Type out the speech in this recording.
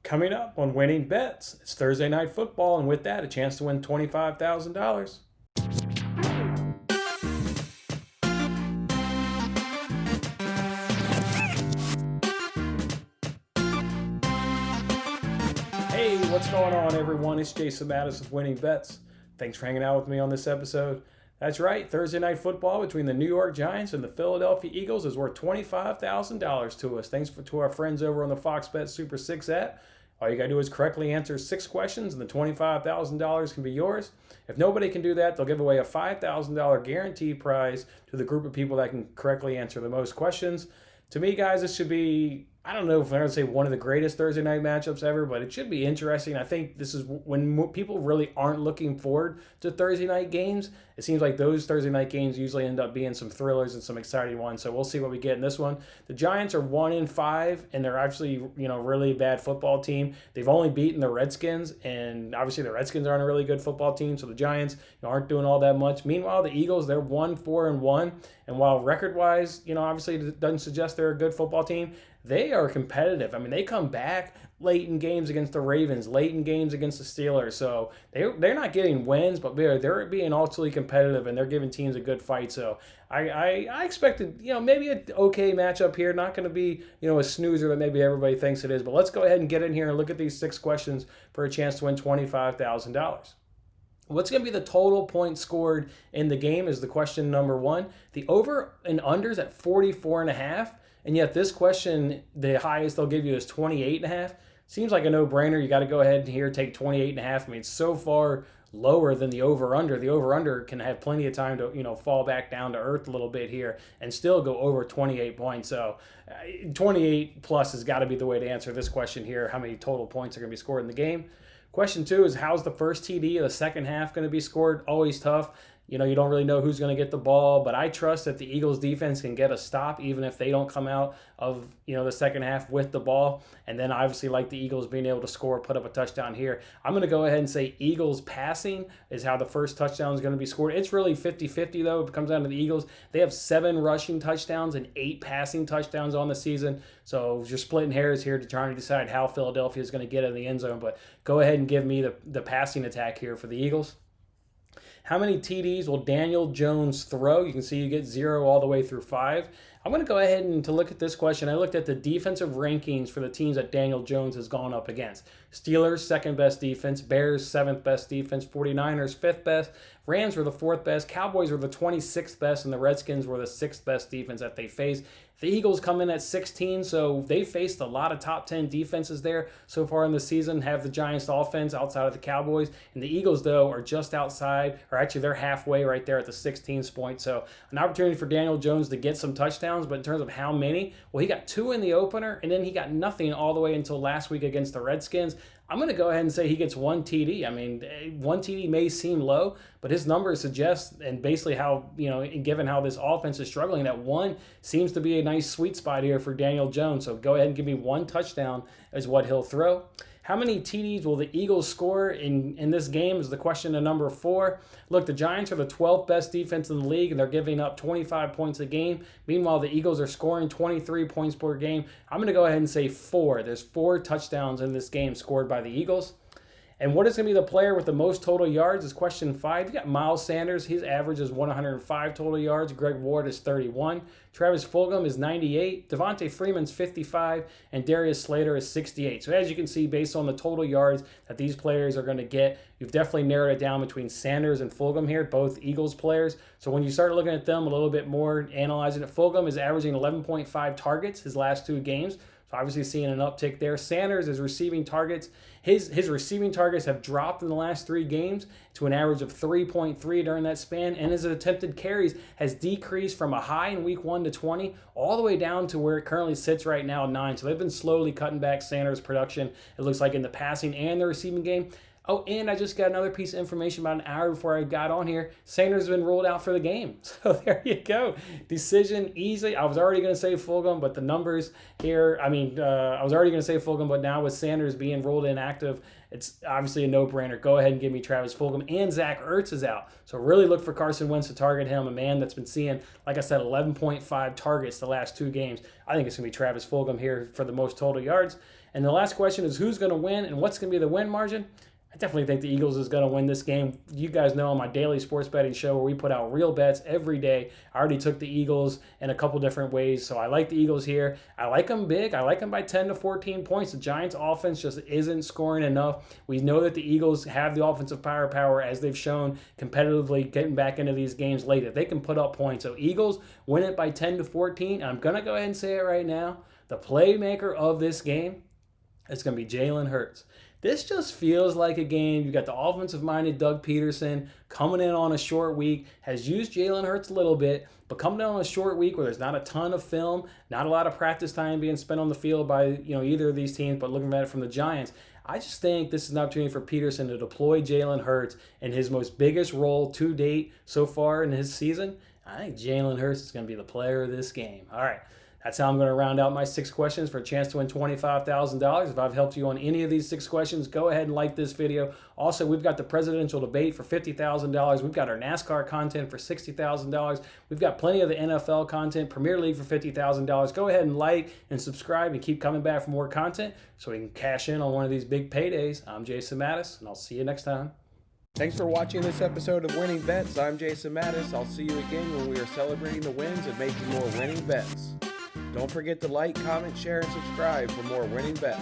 Coming up on Winning Bets, it's Thursday Night Football, and with that, a chance to win $25,000. Hey, what's going on, everyone? It's Jason Mattis with Winning Bets. Thanks for hanging out with me on this episode. That's right, Thursday Night Football between the New York Giants and the Philadelphia Eagles is worth $25,000 to us. Thanks to our friends over on the Fox Bet Suepr 6 app. All you got to do is correctly answer 6 questions, and the $25,000 can be yours. If nobody can do that, they'll give away a $5,000 guaranteed prize to the group of people that can correctly answer the most questions. To me, guys, this should be, I don't know if I'm going to say one of the greatest Thursday night matchups ever, but it should be interesting. I think this is when people really aren't looking forward to Thursday night games. It seems like those Thursday night games usually end up being some thrillers and some exciting ones. So we'll see what we get in this one. The Giants are 1-5, and they're actually, really bad football team. They've only beaten the Redskins, and obviously the Redskins aren't a really good football team. So the Giants aren't doing all that much. Meanwhile, the Eagles, they're 1-4-1, and while record-wise, obviously it doesn't suggest they're a good football team, they are competitive. I mean, they come back late in games against the Ravens, late in games against the Steelers. So they're not getting wins, but they're being ultimately competitive, and they're giving teams a good fight. So I expected, maybe an okay matchup here. Not going to be, a snoozer that maybe everybody thinks it is. But let's go ahead and get in here and look at these 6 questions for a chance to win $25,000. What's going to be the total points scored in the game is the question number 1. The over and unders at 44.5. And yet this question, the highest they'll give you is 28.5. Seems like a no-brainer. You got to go ahead and here take 28.5. I mean, it's so far lower than the over-under. The over-under can have plenty of time to, fall back down to earth a little bit here and still go over 28 points. So 28 plus has got to be the way to answer this question here. How many total points are going to be scored in the game? Question 2 is, how's the first TD of the second half going to be scored? Always tough. You don't really know who's going to get the ball, but I trust that the Eagles defense can get a stop even if they don't come out of, the second half with the ball. And then obviously like the Eagles being able to score, put up a touchdown here. I'm going to go ahead and say Eagles passing is how the first touchdown is going to be scored. It's really 50-50 though. If it comes down to the Eagles, they have 7 rushing touchdowns and 8 passing touchdowns on the season. So you're splitting hairs here to try and decide how Philadelphia is going to get in the end zone. But go ahead and give me the passing attack here for the Eagles. How many TDs will Daniel Jones throw? You can see you get 0 all the way through 5. I'm going to go ahead and to look at this question. I looked at the defensive rankings for the teams that Daniel Jones has gone up against. Steelers, 2nd best defense. Bears, 7th best defense. 49ers, 5th best. Rams were the 4th best. Cowboys were the 26th best. And the Redskins were the 6th best defense that they faced. The Eagles come in at 16, so they faced a lot of top 10 defenses there so far in the season, have the Giants offense outside of the Cowboys. And the Eagles, though, are just outside, or actually they're halfway right there at the 16th point. So an opportunity for Daniel Jones to get some touchdowns, but in terms of how many, well, he got 2 in the opener, and then he got nothing all the way until last week against the Redskins. I'm going to go ahead and say he gets 1 TD. I mean, 1 TD may seem low, but his numbers suggest, and basically how, given how this offense is struggling, that 1 seems to be a nice sweet spot here for Daniel Jones. So go ahead and give me 1 touchdown is what he'll throw. How many TDs will the Eagles score in this game is the question to number 4. Look, the Giants are the 12th best defense in the league, and they're giving up 25 points a game. Meanwhile, the Eagles are scoring 23 points per game. I'm going to go ahead and say 4. There's 4 touchdowns in this game scored by the Eagles. And what is going to be the player with the most total yards is question 5. You got Miles Sanders. His average is 105 total yards. Greg Ward is 31. Travis Fulgham is 98. Devontae Freeman's 55. And Darius Slater is 68. So as you can see, based on the total yards that these players are going to get, you've definitely narrowed it down between Sanders and Fulgham here, both Eagles players. So when you start looking at them a little bit more, analyzing it, Fulgham is averaging 11.5 targets his last 2 games. So obviously seeing an uptick there. Sanders is receiving targets. His receiving targets have dropped in the last 3 games to an average of 3.3 during that span, and his attempted carries has decreased from a high in week 1 to 20 all the way down to where it currently sits right now, 9. So they've been slowly cutting back Sanders' production, it looks like, in the passing and the receiving game. Oh, and I just got another piece of information about an hour before I got on here. Sanders has been ruled out for the game. So there you go. Decision easy. I was already going to say Fulgham, but the numbers here, I was already going to say Fulgham, but now with Sanders being ruled inactive, it's obviously a no-brainer. Go ahead and give me Travis Fulgham. And Zach Ertz is out. So really look for Carson Wentz to target him, a man that's been seeing, like I said, 11.5 targets the last 2 games. I think it's going to be Travis Fulgham here for the most total yards. And the last question is who's going to win and what's going to be the win margin? I definitely think the Eagles is going to win this game. You guys know on my daily sports betting show where we put out real bets every day. I already took the Eagles in a couple different ways, so I like the Eagles here. I like them big. I like them by 10 to 14 points. The Giants offense just isn't scoring enough. We know that the Eagles have the offensive firepower as they've shown competitively getting back into these games late. If they can put up points. So Eagles win it by 10 to 14. I'm going to go ahead and say it right now. The playmaker of this game is going to be Jalen Hurts. This just feels like a game. You got the offensive-minded Doug Peterson coming in on a short week, has used Jalen Hurts a little bit, but coming in on a short week where there's not a ton of film, not a lot of practice time being spent on the field by either of these teams, but looking at it from the Giants, I just think this is an opportunity for Peterson to deploy Jalen Hurts in his most biggest role to date so far in his season. I think Jalen Hurts is going to be the player of this game. All right. That's how I'm going to round out my 6 questions for a chance to win $25,000. If I've helped you on any of these 6 questions, go ahead and like this video. Also, we've got the presidential debate for $50,000. We've got our NASCAR content for $60,000. We've got plenty of the NFL content, Premier League for $50,000. Go ahead and like and subscribe and keep coming back for more content so we can cash in on one of these big paydays. I'm Jason Mattis, and I'll see you next time. Thanks for watching this episode of Winning Bets. I'm Jason Mattis. I'll see you again when we are celebrating the wins and making more winning bets. Don't forget to like, comment, share, and subscribe for more winning bets.